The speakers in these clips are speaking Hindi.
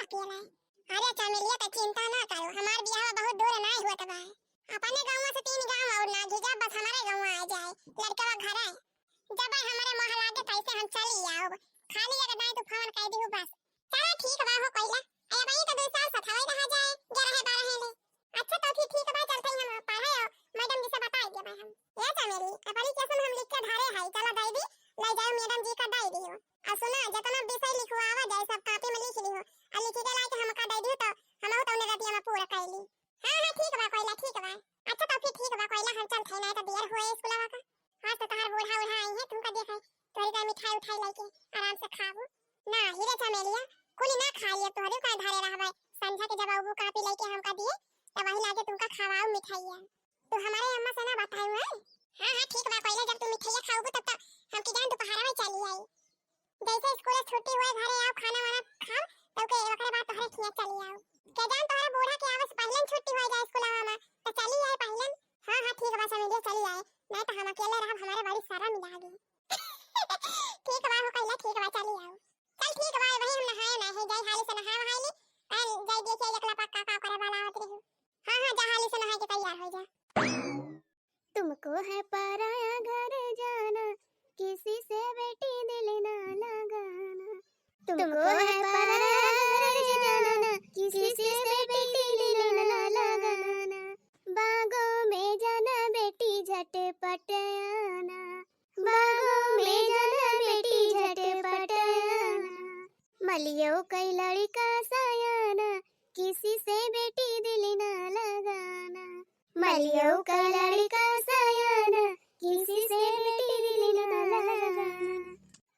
अकेला है। अरे चमेलिया त चिंता ना करो, हमार बियाह बहुत दूर ना हुआ तबा अपने गांव से 3 गांव और ना घिजा, बस हमारे गांव आ जाए लड़का घर है। जब आई हमारे मोहल्ला के तैसे हम चली आओ, खाली अगर नहीं तो फोन कर दी बस। चलो ठीक बा हो कोइला, ए भाई तो 2 साल सथाई रह जाए 11 12 ले। अच्छा तो फिर ठीक बा, चलते हैं हम पढ़ाए मैडम जी से बताएंगे भाई हम। ये चमेली एप्लीकेशन हम लिख के धारे है, चलो दे दी ले जाओ मैडम जी का दे दियो। आ सुना जितना विषय लिखवावा जाए सब कॉपी में लिख लियो, आ लिख के लाके हम का दे दियो तो हम तो उन्हें रतिया में पूरा कर ली। हां ठीक बा कोइला ठीक बा। अच्छा तो फिर ठीक बा कोइला, हम चल थे ना तो देर होए स्कूलवा का। हां तो तहार बूढ़ा उढ़ा आई है, तुमका देखै तोरी का मिठाई उठाई लेके आराम से खाबू ना। हीरे चमेलिया कुली ना खा लिए तोहरे का धारे रहबै, संझा के जब आबू कॉपी लेके हमका दिए तब वही लाके तुमका खवाओ मिठाईया। तो हमारे अम्मा से ना बताऊ है। हां ठीक बा कोइला, जब तुम मिठाईया खाओगे तब तक हम की जान दोपहर में चली आई। जैसे स्कूल छुट्टी हुए घरे आओ खाना वाना खाओ तो के ओकरे बाद तोहरे खिया चली आओ। के जान तोहरे बूढ़ा के आवस पहले छुट्टी हो जाए स्कूलवा में तो चली आए पहले। हां ठीक बा चमेलिया चली आए, नहीं तो हम अकेले रहब हमारे बड़ी शर्म लागी। ठीक बा हो कोइला ठीक बा चली आओ। चल ठीक बा वही हम नहाए ना है, जाई हाली से नहा वहाई ले और जाई देखे एकला पक्का का करे वाला होत रही। हां जा हाली से नहा के तैयार हो जा। तुमको है पराया घर जाना, किसी से बेटी दिल ना लगाना। तुमको है पराया घर जाना, किसी से बेटी दिल ना लगाना। बागों में जाना बेटी झटपट आना, बागों में जाना बेटी झटपट आना। मलियो कई लड़का सायाना, किसी से बेटी दिल ना लगाना। मलियो का लड़का सायाना, किसी से बेटी दिल ना लगाना।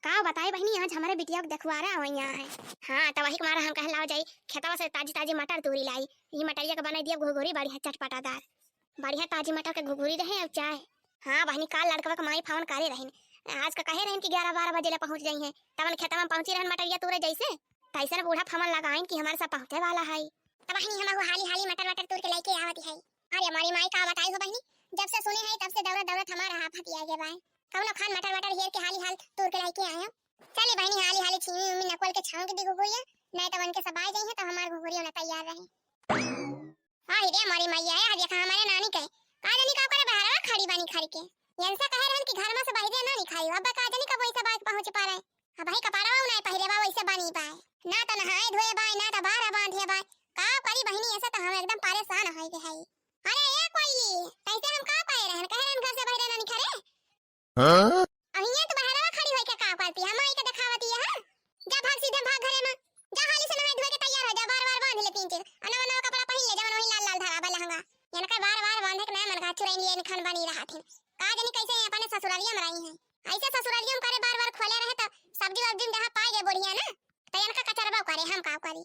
का बताए बहनी आज हमारे बिटिया को देखवारा आइया है। हां तो वही हमारा हम कहलाओ जाई खेतवा से ताजी ताजी मटर तोरी लाई, ई मटरिया के बनाई दिया घोघरी बढ़िया चटपटादार, बढ़िया ताजी मटर के घोघरी रहे और चाय। हां बहनी काल लड़कवा के माई फोन करे रहन, आज का कहे रहन कि 11 12 बजे ले पहुंच जाई है, तवन खेतवा में पहुंची रहन मटरिया तोरे जैसे तैसे बूढ़ा फमन लगाइन कि हमारे साथ पहुंचे वाला है। तब बहनी हम हाली हाली मटर तोड़ के लेके आवत है। अरे हमारी माई का बताई हो बहनी, जब से सुने है तब से दौड़त दौड़त हमारा हाथ आ गया भाई। कौनो खान मटर हेर के हाली हाल तोड़ के लेके आया। चली बहनी हाली हाली छीमी में नकल के छाव के दी घुघुरिया, नहीं तो बन के सब आ जाई है तो हमार घुघुरिया ना तैयार रहे। हां रे हमारी मैया है, देखा हमारे नानी के का जानी का करे बहरा खड़ी बानी खड़ी के यंसा कहे रहन कि घर में से बाहर ना निखाई, अब का जानी कब वैसा बात पहुंच पा रहे। अब भाई कपारा ना पहले बा वैसे बानी पाए, ना तो नहाए धोए बाय ना तो बाहर बांधे बाय। का करी बहनी ऐसा तो हम एकदम परेशान होई के है। अरे ये कोई कैसे हम का पाए रहन कहे रहन घर से बाहर ना निखरे। हां अहिया तो बाहर खड़ी होई के का करती हम आई के दिखावती है। जा भाग सीधे भाग घरे में, जा हाली से नहाए धोए के तैयार हो जा, बार-बार बांध ले 3 चीज अनवा नवा कपड़ा पहन ले, जवन वही लाल लाल धागा वाला लहंगा यानी के बार-बार बांधे के ना मन घाट चुराई लिए खन बनी रहा थे। का जानी कैसे अपने ससुरालिया में रही है, ऐसे ससुरालिया में करे बार-बार खोले रहे तो सब्जी वब्जी में जहां पाए गए बढ़िया ना तयन का कचरबा करे हम का करी।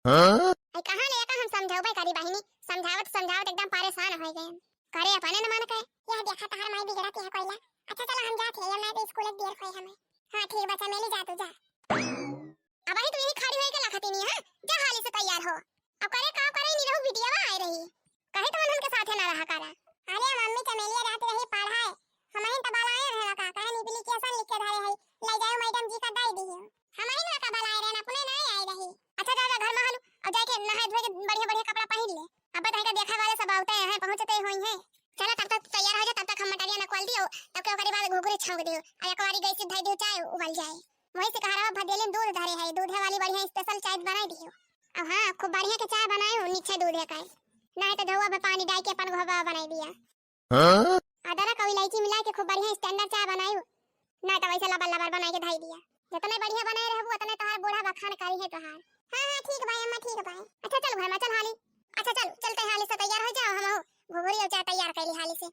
हां आई कहां ले का हम समझाओबे करी बहिनी, समझावत समझावत एकदम परेशान हो गए करे अपने न मन के। यह देखा तहार माई बिगड़ती है कोइला। अच्छा चलो हम जाते हैं, मैं तो स्कूल देर खोई हमें। हां ठीक बच्चा मेली जा तू जा। अब आई तू यही खड़ी होई के लखती नहीं है, जा हाली से तैयार हो। अब करे का करे नहीं रहू बिटिया आई रही कहे तो उनके साथ ना रहा करा। अरे मम्मी चमेलिया रात रही पढ़ाए हम ही तबाल आए रहे का कहे एप्लीकेशन लिख के धारे है ले जाओ मैडम जी का दे दियो। हम ही ना तबाल आए रहे अपने नहीं आई रही। अच्छा जा जा घर में हालू और जाके नहाए धोए के बढ़िया बढ़िया कपड़ा पहन ले, अब तक देखा वाले सब आते हैं पहुंचते होई हैं। चलो तब तक तैयार हो जा, तब तक हम मटरिया नकल दियो तब के ओकरे बाद घुघुरी छौंक दियो आ एक बारी गैस धई दियो चाय उबल जाए। वही से कहारा भदेले दूध धरे है, दूधे वाली बढ़िया स्पेशल चाय बना दियो। अब हां खूब बढ़िया के चाय बनाए हो नीचे दूधे का नहीं तो धौवा में पानी डाल के अपन घोबा बना दिया। हां अदरक और इलायची मिला के खूब बढ़िया स्टैंडर्ड चाय बनाई हो, नहीं तो वैसे लबर लबर बना के धई दिया। जितने बढ़िया बनाए रहबो उतने तोहार बूढ़ा बखान करी है तोहार। हां ठीक भाई अम्मा ठीक भाई। अच्छा चल घर में चल हाली। अच्छा चल चलते हाली से तैयार हो जाओ, हम घुघुरी और चाय तैयार कर ली हाली से,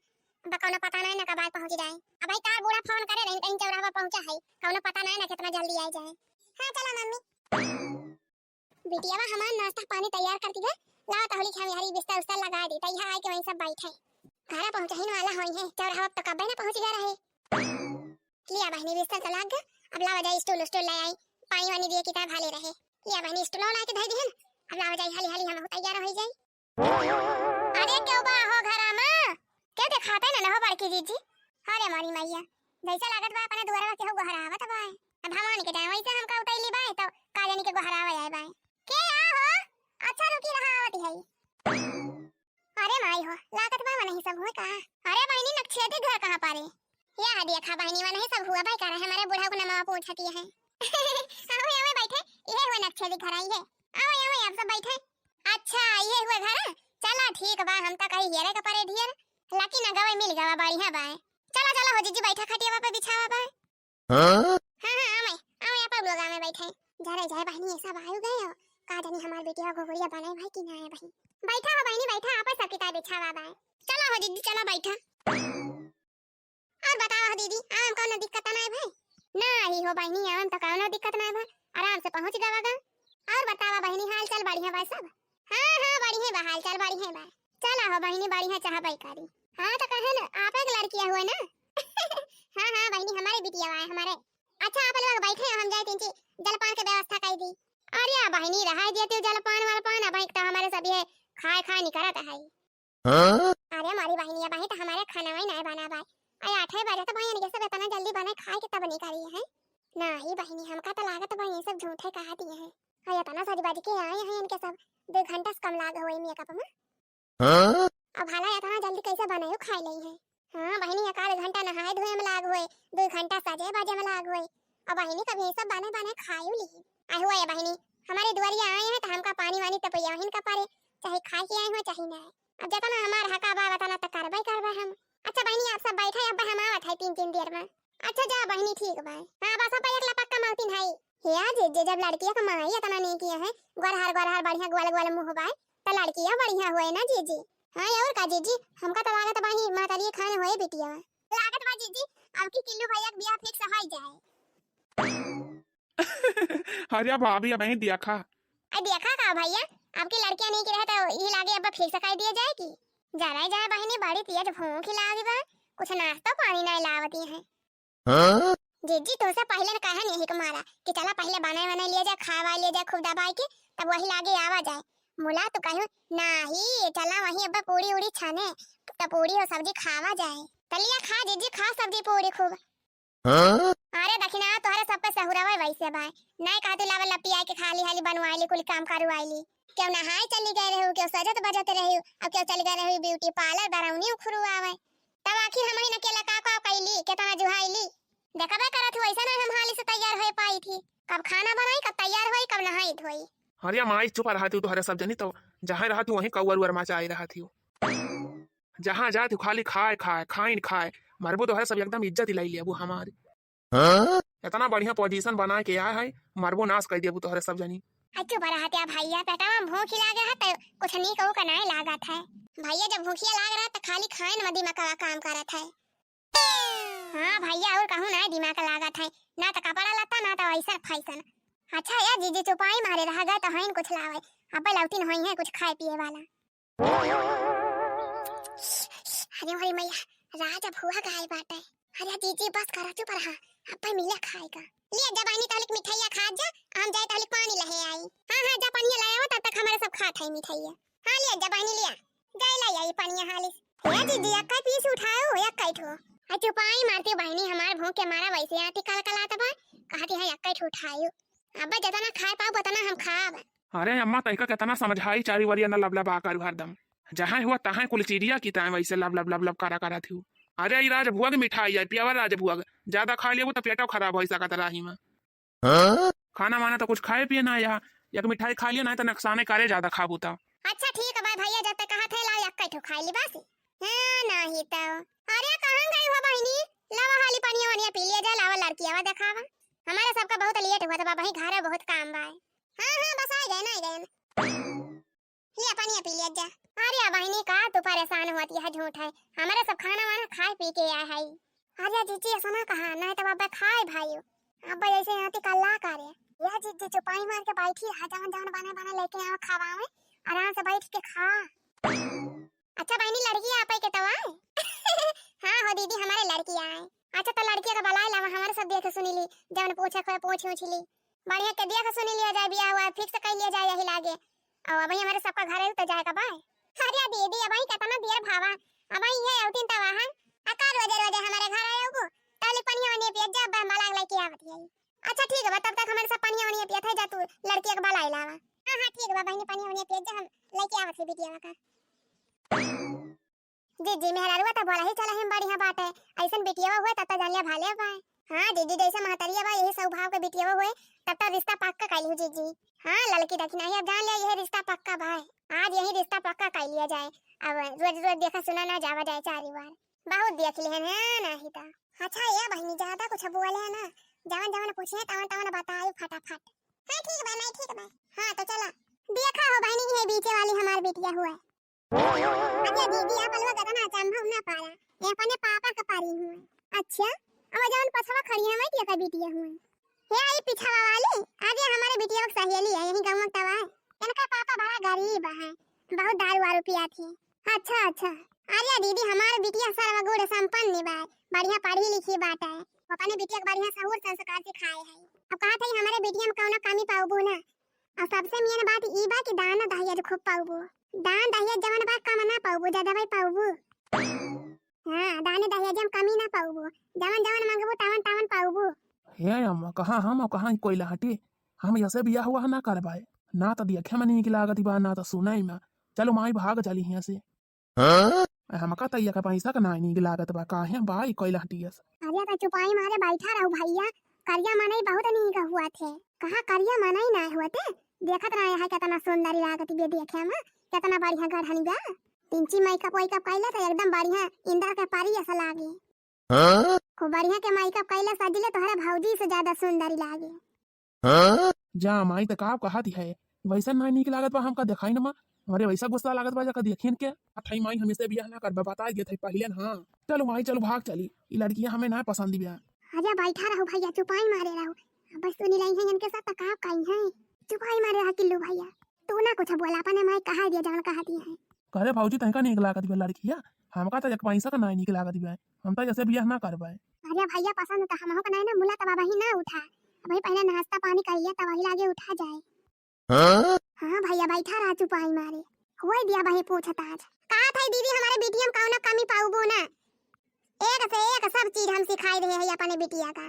अब कौनो पता नहीं ना कब आज पहुंच जाए। अब भाई तार बूढ़ा फोन करे नहीं कहीं चौराहा पहुंचा है, कौनो पता नहीं ना कितना जल्दी आ जाए। हां चलो मम्मी। बिटिया हमार नाश्ता पानी तैयार करती है, लाओ तहली खावी हरी बिस्तर उस्तर लगा दी तैयार आए के वहीं सब बैठे घर पहुंचा ही वाला होई है, चौराहा तो कब ना पहुंच गया रहे। लिया बहनी बिस्तर तो लग गया, अब लाओ जाई स्टूल स्टूल ले आई पानी वानी दिए किताब हाले रहे। लिया बहनी स्टूल ला के धई दी है, अब लाओ जाई हाली हाली हम तैयार हो जाई। अरे क्यों बा हो घरा में क्या दिखाते ना हो बड़की जीजी। अरे मारी मैया जैसा लागत बा अपने दुआरा के हो गहरावत बा, अब भवानी के जाए वैसे हम का उतैली बाय तो का जानी के गहरावा आए बाय। के आ अरे माई हो लागत बा नहीं सब हुआ का। अरे बहनी नक्षेत्र घर कहां पारे या देखा बहनी वा नहीं सब हुआ भाई कर हमारे बूढ़ा को नमावा पूछती है आओ यहाँ बैठे ये हुआ नक्षेत्र घर आई है आओ यहाँ आप सब बैठे। अच्छा ये हुआ घर चला ठीक बा हम तो कहीं हेरे का परे ढियर लकी न गवे मिल गवा बढ़िया बा। चला चला हो जीजी बैठा खटिया पे बिछावा बा। हां हां आओ यहाँ पर लोग में बैठे जरे जाए बहनी ऐसा आयु गए हो का जानी हमार बेटिया घोघरिया बनाए भाई कि ना है भाई। बैठा हो बहनी बैठा आप सब किताब बिछावा बा। चला हो दीदी चला बैठा और बताओ हो दीदी आम कोनो दिक्कत ना है भाई। नहीं हो बहनी आम तो कोनो दिक्कत ना है भाई आराम से पहुंच जावागा। और बतावा बहनी हाल चाल बढ़िया बा सब। हां हां बढ़िया बा हाल चाल बढ़िया बा। चला हो बहनी बढ़िया चाह बैकारी। हां तो कहे ना आप एक लड़कियां हुए ना हां हां बहनी हमारे बिटिया है हमारे। अच्छा आप लोग बैठे हम जाए तीन जलपान की व्यवस्था कर दी। अरे बहनी रहा देते जलपान वालपान भाई तो हमारे सभी है खाए खाए नहीं करत है। अरे हमारी बहनी भाई तो हमारे खाना ही नहीं बना भाई अरे 8 बजे तो भाई इनके सब इतना जल्दी बना खाए के तब नहीं करी है ना ही बहनी हमका तो लागत भाई ये सब झूठे कहा दिए हैं। अरे इतना सज बज के आए हैं इनके सब 2 घंटा से कम लाग हुए मेकअप में। अब हालांकि इतना जल्दी कैसे बनायो खाई ली है। हां बहनी 1 घंटा नहाए धोए में लाग हुए 2 घंटा सजे बाजे में लाग हुए अब बहनी कभी सब बने बने खायू ली। आई हुआ है बहनी हमारे दुआरिया आए हैं तो हमका पानी वानी तो पिया हिन का पारे चाहे खा के आए हो चाहे ना अब जतना हमार हका बा बताना तो करबे करबे हम। अच्छा बहनी आप सब बैठे अब हम आवत है 3 देर में। अच्छा जा बहनी ठीक बा। हां बस अब एक लपक का मालतीन है हे आज जे जब लड़कियां का माई इतना नहीं किया है गोरहर बढ़िया ग्वाल ग्वाल मुंह बा तो लड़कियां बढ़िया हुए ना जीजी। हां और का जीजी हमका तो लागत बाही माता लिए खाने होए बिटिया लागत बा जीजी अब की किल्लू भैया के बियाह फिक्स हो जाए। अरे भाभी अब नहीं दिया खा। अरे देखा का भैया आपकी लड़कियां नहीं की रहे तो ये लागे अब फिर से कर दिया जाए की जरा जाए बहनी बड़ी तेज भूख खिलागी बा कुछ नाश्ता पानी नहीं लावती है। जीजी तो से पहले कहा नहीं कि मारा कि चला पहले बनाए बनाए लिया जाए खावा लिया जाए खूब दबाई के तब वही लागे आवा जाए मुला तो कहूं नहीं चला वही अब पूरी उड़ी छाने तो पूरी और सब्जी खावा जाए तलिया खा जीजी खा सब्जी पूरी खूब। अरे दखिना तोहरे सब पे सहुरावा वैसे भाई नहीं कहा तू लावल लपिया के खाली हाली बनवाईली कुल काम करवाईली क्यों नहाए चली गए रहे क्यों सजत बजत रहे अब क्यों चली गए रहे ब्यूटी पार्लर बरौनी उखरुआवे तब आखिर हम ही न केला का कैली केतना जुहाईली देखबे करत हो ऐसा ना हम हाली से तैयार हो पाई थी कब खाना बनाई कब तैयार होई कब नहाई धोई। अरे माई चुप रहा तू तो हरे सब जनी तो जहाँ रहा तू वहीं कौअर उर मचा आई रहा थी जहाँ जा तू खाली खाए खाए खाइन खाए मरबो तो हरे सब एकदम इज्जत दिलाई लिया वो हमारी इतना बढ़िया पोजीशन बना के आया है मरबो नाश कर दिया वो तो हरे सब जनी। अच्छो बड़ा हत्या भैया पेटा में भूख लागे है तो कुछ नहीं कहू का नहीं लागत है भैया जब भूखिया लाग रहा तो खाली खाए न दिमाग का काम करत है। हां भैया और कहूं ना दिमाग का लागत है ना तो कपड़ा लता ना तो ऐसा फैशन। अच्छा यार जीजी चुपाई मारे रह गए तो हइन कुछ लावे अब लौटिन होई है कुछ खाए पिए वाला। अरे हरी मैया राजा भुआ गाय बाटे अरे जीजी बस करा चुप रहा अब मिला खाएगा ले जा बहनी तहलिक मिठाइया खा जा हम जाए तहलिक पानी लहे आई। हां हां जा पानी लाया हो तब तक हमारे सब खात है मिठाइया। हां ले जा बहनी लिया जाए लाई आई पानी हाली या दीदी अक्का पीस उठाओ या कैठो आ चुपाई मारती बहनी हमार भूख के मारा वैसे आती कल कल आता बा कहती है अक्का उठाओ अब जितना खाए पाओ उतना हम खाब। अरे अम्मा तैका कितना समझाई चारी वरिया न लब लब आकर हरदम जहाँ हुआ तहाँ कुल चिड़िया की ताए वैसे लब लब लब लब करा करा थी। अरे ये राज भुआ की मिठाई है पियावा राज भुआ ज्यादा खा लिया वो तो पेटो खराब हो सकत रही में खाना माना तो कुछ खाए पिए ना यहाँ एक मिठाई खा लिया ना तो नुकसान करे ज्यादा खाबू तो। अच्छा ठीक है भाई भैया जब तक कहा थे ला एक कैठो खाई ली बस। हां नहीं तो अरे कहां गई हो बहनी लावा हाली पानी वानी पी लिया जा लावा लड़की आवा दिखावा हमारे सबका बहुत लेट हुआ था भाई घर बहुत काम बा। हां हां बस आ गए ना लिया पानी पी लिया जा। अरे बहनी का तू परेशान होती है झूठ है हमारे सब खाना वाना खाए पी के आए है। अरे जीजी ऐसा ना कहा ना तो अब खाए भाई अब ऐसे यहाँ पे कल्ला करे यह जीजी चुपाई मार के बैठी है जान जान बना बना लेके आओ खावावे आराम से बैठ के खा। अच्छा बहनी लड़की आप के तो आए हां हो दीदी हमारे लड़की आए। अच्छा तो लड़की का बलाई लावा हमारे सब देख सुनी ली जब पूछे कोई पूछ उछली बढ़िया के देख सुनी लिया जाए बियाह हुआ फिक्स कर लिया जाए यही लागे और अभी हमारे सबका घर है तो जाएगा बाय। अरे दीदी अब कितना देर भावा अब ये औतिन तवा है अका रोजे रोजे हमारे घर आए हो ताले पानी वानी पिया जा बा मलांग लेके आवत है। अच्छा ठीक है तब तक हमारे सब पानी वानी पिया थे जा तू लड़की के बलाई लावा। हां हां ठीक है बहनी पानी वानी पिया जा हम लेके आवत है बिटिया का। जी मेहरारू तो बोला ही चला हम बढ़िया बात है, ऐसन बिटिया हुए तब जान लिया भाले पाए। हां जी जैसे महतरिया बा यही स्वभाव के बिटिया हुए तब रिश्ता पक्का कर लियो जी। हां लड़की देखना है अब जान लिया यही रिश्ता पक्का भाई, आज यही रिश्ता पक्का कर लिया जाए। अब रोज रोज देखा सुना ना जावा जाए चारी बार, बहुत देख लिए हैं नहीं था। अच्छा ये बहनी ज्यादा कुछ बोले है ना, जवन जवन पूछे तवन तवन बताइए फटाफट। हां ठीक है मैं ठीक है। हां तो चला देखा हो बहनी ये बीचे वाली हमार बिटिया हुआ है। अच्छा दीदी आप अलवा गदना संभव ना पारा, ये अपने पापा का पारी हुए। अच्छा अब जवन पछवा खड़ी है मैं टिया का बिटिया हुए। हे आई पिछवा वाली आज ये हमारे बिटिया की सहेली है यही गांव में तवा है। इनका पापा बड़ा गरीब है, बहुत दारू वारू पिया थी। अच्छा आर्या दीदी हमारे बिटिया सर्व गुण संपन्न बा, बढ़िया पढ़ी लिखी बात है, अपने बिटिया को बढ़िया सहूर संस्कार सिखाए है। अब कहा था हमारे बिटिया में कौनो कमी पाऊबो ना, और सबसे मेन बात ई बा कि दान दहिया खूब पाऊबो, दान दहिया जवन बा कम ना पाऊबो ज्यादा भाई पाऊबो। हां दान दहिया जम कमी ना पाऊबो, जवन जवन मांगबो तवन तवन पाऊबो। हे अम्मा कहाँ हम और कहाँ कोई हटी, हम ऐसे बिया हुआ ना कर पाए ना तो देखे में नहीं लागत बा ना तो सुनाई में। चलो माई भाग चली यहाँ से। हमका तैया का पैसा का नहीं लागत बा काहे बाई कोई हटियस। अरे तो चुपाई मारे बैठा रहो भैया, करिया मनाई बहुत नहीं का हुआ थे। कहा करिया मनाई ना हुआ थे, देखत रहे है कितना सुंदरी लागत बे देखे में, कितना बढ़िया गढ़नी बा। तिंची मेकअप वेकअप कैला तो एकदम बढ़िया इंद्र के पारी ऐसा लागे। खूब बढ़िया के मेकअप कैला सजले तोहरा भौजी से ज्यादा सुंदरी लागे। जा माई तो का कहती है वैसा नहीं लागत बा, हमका दिखाई ना हमारे वैसा गुस्सा लागत बा जका देखिन के अथई माई हमें बियाह ना कर बता गए थे पहले ना। चलो माई चलो भाग चली, ई लड़कियां हमें ना पसंद बिया। आजा बैठा रहो भैया चुपाई मारे रहो, बस सुनी लाई है इनके साथ का कहीं है, चुपाई मारे रहा किल्लू भैया। तू ना कुछ बोला अपने माई कहा दिया जान कहती है। करे भौजी तनका नहीं लागत बा लड़कियां, हमका तो एक पैसा का नहीं लागत बा, हम तो जैसे बियाह ना करबे। अरे भैया पसंद तो हमहु का नहीं ना मुला तब वही ना उठा, भाई पहले नाश्ता पानी करिए तब वही लागे उठा जाए। हां भैया बैठा रहा चुपाई मारे, होई दिया भाई पूछता आज कहा था दीदी हमारे बिटिया में कौनो कमी पाऊबो ना, एक से एक सब चीज हम सिखाई रहे हैं अपने बिटिया का।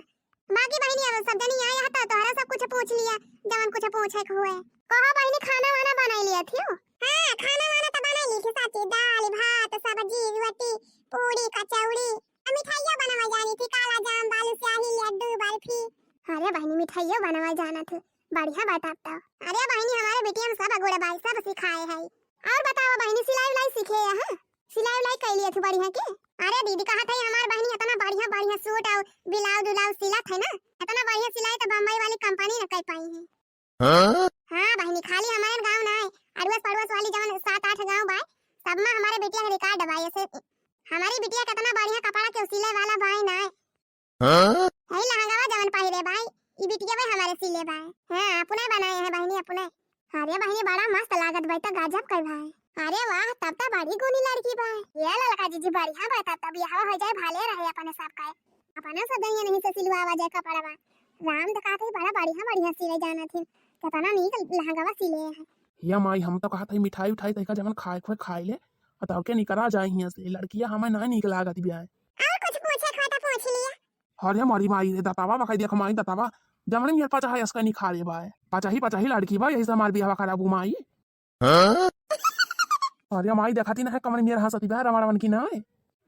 बाकी बहनी अब सब जनी आया था तोहरा सब कुछ पूछ लिया जवन कुछ पूछे के हुए। कहा बहनी खाना वाना बना लिया थी? हां खाना वाना तो बना ली थी, साथी दाल भात सब्जी रोटी पूरी कचौड़ी, मिठाइयां बनवा जानी थी, काला जाम बालू शाही लड्डू बर्फी। अरे बहनी मिठाइयां बनवा जाना थी, बढ़िया बताता। अरे बहनी हमारे बिटिया में सब गुड़ बाई सब सिखाए है। और बताओ बहनी सिलाई उलाई सीखे है? सिलाई उलाई कर लिए थे बढ़िया के? अरे दीदी कहा था हमार बहनी इतना बढ़िया बढ़िया सूट और ब्लाउज उलाउज सिलत है ना, इतना बढ़िया सिलाई तो बम्बई वाली कंपनी न कर पाई है। हां बहनी खाली हमारे गांव ना है, अड़ोस पड़ोस वाली जवन 7-8 गांव बा सब में हमारे बिटिया का रिकॉर्ड दबाई ऐसे। हमारी बिटिया कितना बढ़िया कपड़ा के सिले वाला भाई ना है। है लहंगावा जवन पहिरे भाई ई बिटिया भाई हमारे सिले भाई। हां अपने बनाए हैं बहनी अपने। अरे बहनी बड़ा मस्त लागत भाई तो गजब कर भाई। अरे वाह तब तो बड़ी गुनी लड़की बा, ये लड़का जीजी बढ़िया बा, तब बियाह हो जाए भाले रहे अपने सब का, अपने सब दैया नहीं से सिलवावा जाए कपड़ा बा। राम तो कहते बड़ा बढ़िया बढ़िया सिले जाना थी, कितना नहीं लहंगावा सिले है। या माई हम तो कहते मिठाई उठाई तैका जवन खाए ले तब के निकरा जाए हियां से, लड़कियां हमें ना निक लागत बिया। और कुछ पूछे खा तो पूछ लिया। अरे हमारी माई रे दतावा बखाई देख माई दतावा जमन मेरे पाचा है इसका नहीं खा रे बा, पाचा ही लड़की बा, यही से हमार बियाह खराब माई। अरे माई देखती ना है कमर मेरे हंसती बा रमण की ना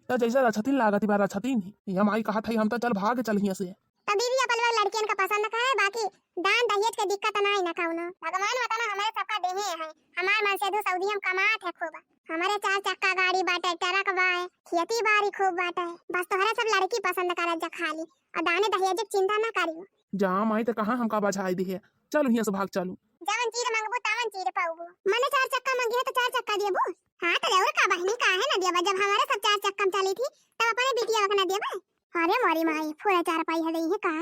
तो जैसे रछतीन लागती बा रछतीन। ये माई कहा था हम तो चल भाग चल हियां से। तभी भी अपन लोग लड़कियन का पसंद का है, बाकी दान दहेज के दिक्कत ना है ना कौनो। भगवान बताना हमारे सबका देहे है, हमार मन से दो सऊदी हम कमात है खूब, हमारे 4 चक्का गाड़ी बाटे ट्रक बा है खेती बाड़ी खूब बाटे, बस तोहरा सब लड़की पसंद करत जा खाली और दाने दहेज की चिंता ना करियो। जा माई तो कहां हमका बजाई दी है, चलो हियां से भाग चलू। जवन चीज मांगबो तावन चीज पाऊबो, मने 4 चक्का मांगे तो 4 चक्का देबो। हां तो और का बहनी का है ना देबा, जब हमारे सब 4 चक्का में चली थी तब अपने बिटिया का ना देबा। अरे मोरी माई पूरा 4 पाई है दई है का,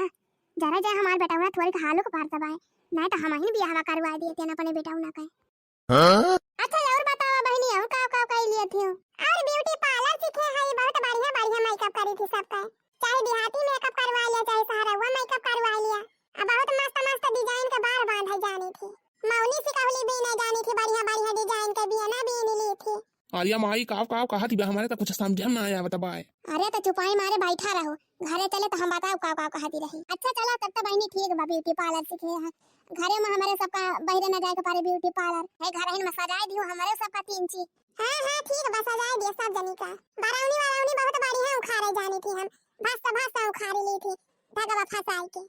जरा जा हमार बेटा उना थोड़ी हालो को पार दबाए नहीं तो हम ही बियाह करवा दिए थे अपने बेटा उना का। अच्छा और बताओ बहनी और का लिए थे? और ब्यूटी पार्लर सीखे है, बहुत बढ़िया बढ़िया मेकअप करी थी सबका, चाहे देहाती मेकअप करवा लिया चाहे सहारवा मेकअप करवा लिया, अब बहुत मस्त मस्त डिजाइन के बाल बांधे जानी थी, मौनी सिकौली भी नहीं जानी थी, बढ़िया बढ़िया डिजाइन के भी ना भी ली थी, अरे माई काव काव कहा थी बे, हमारे तो कुछ समझ में ना आया बताए। अरे तो चुपाई मारे बैठा रहो, घरे चले तो हम बताओ का का कहती रही। अच्छा चला तब तो बहनी ठीक बा, ब्यूटी पार्लर सीखे है घरे में हमारे सबका बहरे न जाए के पारे ब्यूटी पार्लर है, घर ही में सजाए दियो हमारे सबका 3 चीज। हां ठीक बस सजाए दिए सब जनी का। बराउनी बहुत बढ़िया उखाड़े जानी थी हम, भाषा उखाड़ी ली थी धागा फंसाई के।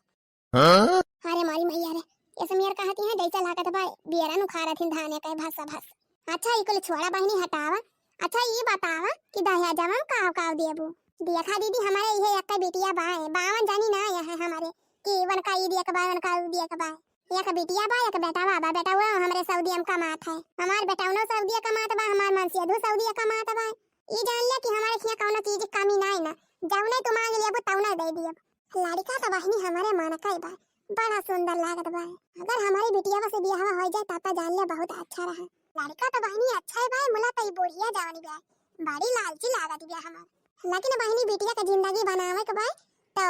अरे मारी मैया रे, ये समियर कहती है जैसा लागत बा बियरन उखाड़ा थी धाने के भाषा। अच्छा ई कुल छोड़ा बहनी हटावा। अच्छा ये बतावा कि दहिया जमा काव काव देबू। देखा दीदी हमारे ये एक बेटिया बा है, 52 जानी ना है हमारे कि वन का ई दिया के बा वन का दिया के बा। एक बेटिया बा एक बेटा बा, बेटा वो हमरे सऊदी में कमात है, हमार बेटा उनो सऊदी कमात बा, हमार मनसी अधु सऊदी कमात बा। ई जान ले कि हमारे खिया कौनो चीज की कमी ना है ना, जौने तू मांग लेबो तौने दे दियब। लड़का तो बहनी हमारे मन का बा, बड़ा सुंदर लागत बा। अगर हमारी बिटिया से बियाह हो जाए तब जान ले बहुत अच्छा रहा। लड़का तो बहनी अच्छा है भाई, मुला तई बुढ़िया जवानी बा बड़ी लालची लागत बा हमार। लेकिन बहनी बिटिया का जिंदगी बनावे के बा तो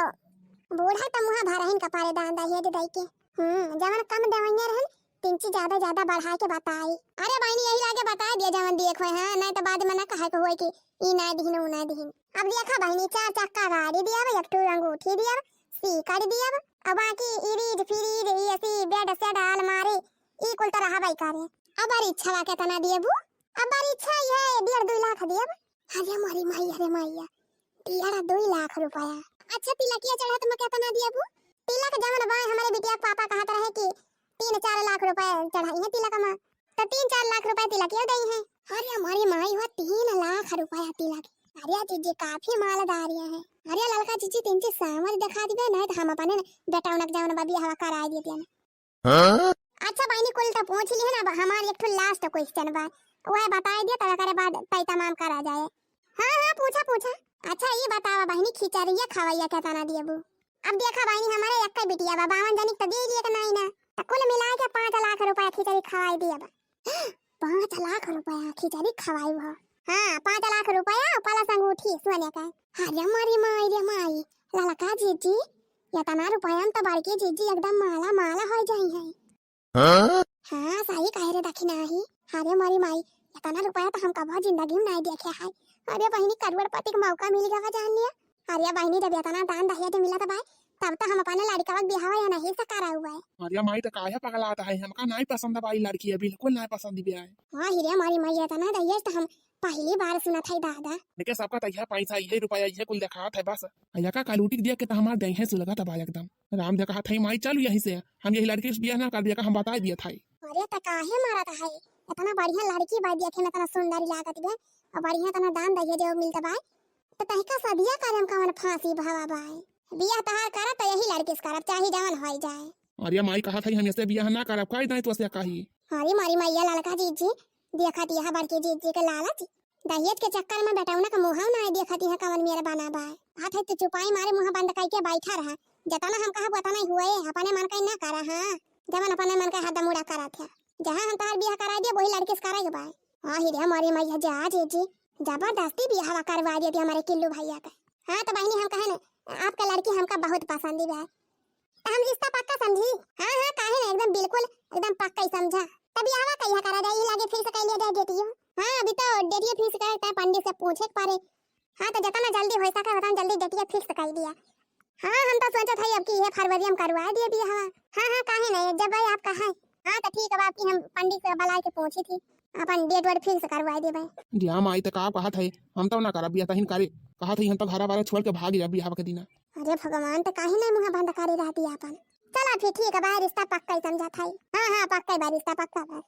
बूढ़ा तो मुहा भरहिन कपारे दान दहिए दे के जवन कम दवाइयां रहन तिनची ज्यादा बढ़ा के बताई। अरे बहनी यही लागे बता दिया जवन देखो है, नहीं तो बाद में ना कहे को होई कि ई ना दिहिन उ ना दिहिन। अब देखा बहनी 4 चक्का गाड़ी दिया, एक टू अंगूठी दिया, सीकर दिया, अब बाकी इरीज फ्रीज ई ऐसी बेड सेट अलमारी ई कुल तो रहा भाई करे। अब बारी इच्छा ला केतना दिएबू, अब बारी इच्छा ये 1.5-2 लाख दिएब। अरे मारी माई, अरे माईया 2 लाख रुपया। अच्छा तिलकिया चढ़ा तुम केतना दिएबू? तिलक जवन बा हमारे बिटिया पापा कहत रहे कि 3-4 लाख रुपए चढ़ाई है तिलक में, तो 3-4 लाख रुपए तिलकिया दई है। अरे हमारी माई हो 3 लाख रुपया तिलक। अरे जीजी काफी मालदारिया है। अरे लड़का जीजी 3 चीज समझ दिखा दिबे नहीं तो हम अपने बेटा उनक जवन बा बियाह करा दिए ना। अच्छा बहनी कुल तो पूछ ली है ना, हमारे एक लास्ट क्वेश्चन बा वह बता दिया तब करे बाद तय तमाम करा जाए। हां पूछा। अच्छा ये बतावा बहनी खिचड़िया खवाइया केतना दिएबू? अब देखा बहनी हमारे एक बिटिया बा 52 जनी त दे दिए के नहीं ना, त कुल मिला के 5 लाख रुपया खिचड़ी खवाई दिए बा। 5 लाख रुपया खिचड़ी खवाई बा। हां 5 लाख रुपया प्लस अंगूठी सोने का। अरे मारी माई रे माई, ललका जीजी इतना रुपया में तो बड़की जीजी एकदम माला हो जाई है। हाँ सही कह रहे दखी नाही। अरे मारी माई इतना रुपया तो हम कभी जिंदगी में नहीं देखे है। अरे बहनी करोड़पति का मौका मिल गया जान लिया। अरे बहनी जब इतना दान दहेज मिला था भाई तब तो हम अपने लड़का का बियाह या नहीं से करा हुआ है। अरे माई तो काहे पगलाता है, हमका नहीं पसंद बाई लड़की है, बिल्कुल नहीं पसंद बिया है। हां हिरे मारी माई इतना दहेज तो हम पहली बार सुना था दादा। लेकिन सबका तैयार पैसा ये रुपया ये कुल देखा था बस, अया का कालूटी दिया के तो हमार दे है सुलगा था भाई एकदम। राम दे कहा था माई चल यहीं से हम यही लड़की से बियाह ना कर दिया का हम बता दिया था। अरे त काहे मारा था है, इतना बढ़िया लड़की बा देखे में इतना सुंदर लागत बे और बढ़िया इतना दान दहेज जो मिलता बा तो तहिका सदिया करम कवन फांसी भावा बाई। बियाह तहार करा तो यही लड़की से करब चाहे जवन होई जाए। अरे माई कहा था हम ऐसे बियाह ना करब, कह दे तो से कही। अरे मारी मैया लड़का जीजी देखत यह बड़की जीजी के लालच दहेज के चक्कर में बेटाउना का मुंह ना देखत यह कवन मेरे बना बा। हाथ है तो चुपाई मारे मुंह बंद करके बैठा रहा, जतना हम कहा पता नहीं हुए अपने मन का ना करा। हां जवन अपने मन का हद मुड़ा करा था, जहां हम तार बियाह करा दिए वही लड़के से कराएगा बा। हां हिरे मारी मैया जा जीजी जबरदस्ती बियाह करवा दिए थे हमारे किल्लू भैया का। हां तो बहनी हम कहे ना आपका लड़की हमका बहुत पसंद है, तो हम रिश्ता पक्का समझी। हां काहे ना एकदम बिल्कुल एकदम पक्का ही समझा। तभी आवा कहिया करा जाए लागे फिर से कह लिया जाए डेटियो। हां अभी तो डेटियो फिक्स करे ता पंडित से पूछे पारे। हां तो जितना जल्दी हो सके उतना जल्दी डेटियो फिक्स कर दिया। हां हम तो सोचा था अब कि ये फरवरी में करवा दिए बियाह। हां काहे नहीं जब भाई आप कहा। हां तो ठीक है बाकी हम पंडित से बुला के पूछी थी अपन डेट वर्ड फिक्स करवा दे भाई। जी माई तो का कहा था हम तो ना करब बियाह तहिन करे, कहा था हम तो घर वाला छोड़ के भाग गया बियाह के दिन। अरे भगवान तो काहे नहीं मुंह बंद करे रहती अपन। चला फिर ठीक है भाई रिश्ता पक्का ही समझा था। हां पक्का है भाई रिश्ता पक्का है।